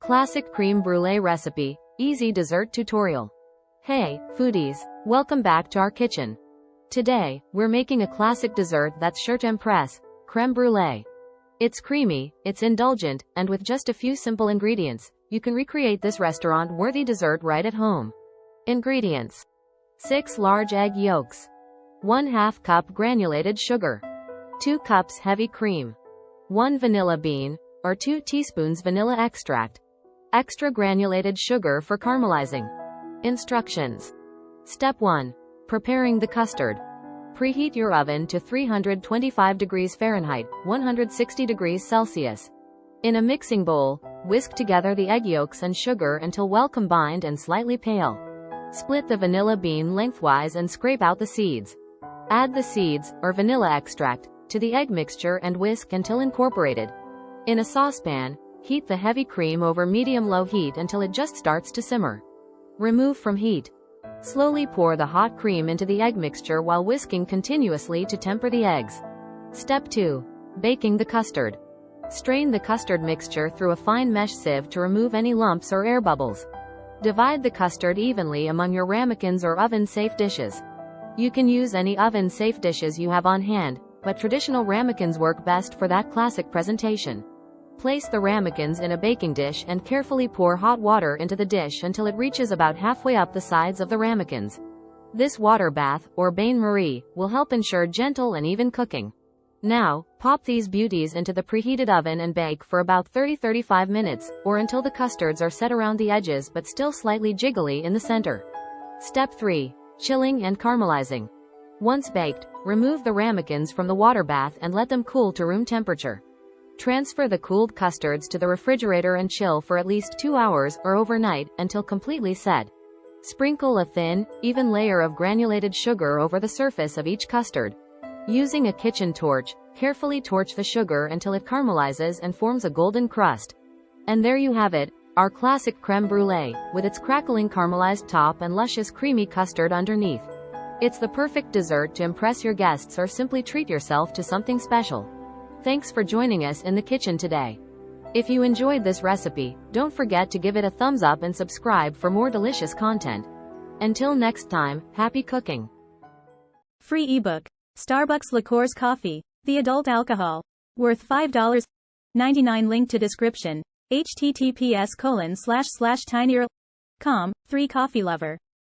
Classic creme brulee recipe, easy dessert tutorial. Hey, foodies, welcome back to our kitchen. Today, we're making a classic dessert that's sure to impress, creme brulee. It's creamy, it's indulgent, and with just a few simple ingredients, you can recreate this restaurant-worthy dessert right at home. Ingredients: 6 large egg yolks, 1/2 cup granulated sugar, 2 cups heavy cream, 1 vanilla bean, or 2 teaspoons vanilla extract, extra granulated sugar for caramelizing. Instructions. Step 1. Preparing the custard. Preheat your oven to 325 degrees Fahrenheit, 160 degrees Celsius. In a mixing bowl, whisk together the egg yolks and sugar until well combined and slightly pale. Split the vanilla bean lengthwise and scrape out the seeds. Add the seeds, or vanilla extract, to the egg mixture and whisk until incorporated. In a saucepan, heat the heavy cream over medium-low heat until it just starts to simmer. Remove from heat. Slowly pour the hot cream into the egg mixture while whisking continuously to temper the eggs. Step 2. Baking the custard. Strain the custard mixture through a fine mesh sieve to remove any lumps or air bubbles. Divide the custard evenly among your ramekins or oven-safe dishes. You can use any oven-safe dishes you have on hand, but traditional ramekins work best for that classic presentation. Place the ramekins in a baking dish and carefully pour hot water into the dish until it reaches about halfway up the sides of the ramekins. This water bath, or bain-marie, will help ensure gentle and even cooking. Now, pop these beauties into the preheated oven and bake for about 30-35 minutes, or until the custards are set around the edges but still slightly jiggly in the center. Step 3. Chilling and caramelizing. Once baked, remove the ramekins from the water bath and let them cool to room temperature. Transfer the cooled custards to the refrigerator and chill for at least 2 hours or overnight until completely set. Sprinkle a thin, even layer of granulated sugar over the surface of each custard. Using a kitchen torch, carefully torch the sugar until it caramelizes and forms a golden crust. And there you have it, our classic creme brulee, with its crackling caramelized top and luscious creamy custard underneath. It's the perfect dessert to impress your guests or simply treat yourself to something special. Thanks for joining us in the kitchen today. If you enjoyed this recipe, don't forget to give it a thumbs up and subscribe for more delicious content. Until next time, happy cooking. Free ebook. Starbucks Liqueurs Coffee, the adult alcohol. Worth $5.99. Link to description. https://tinyurl.com. 3 Coffee Lover.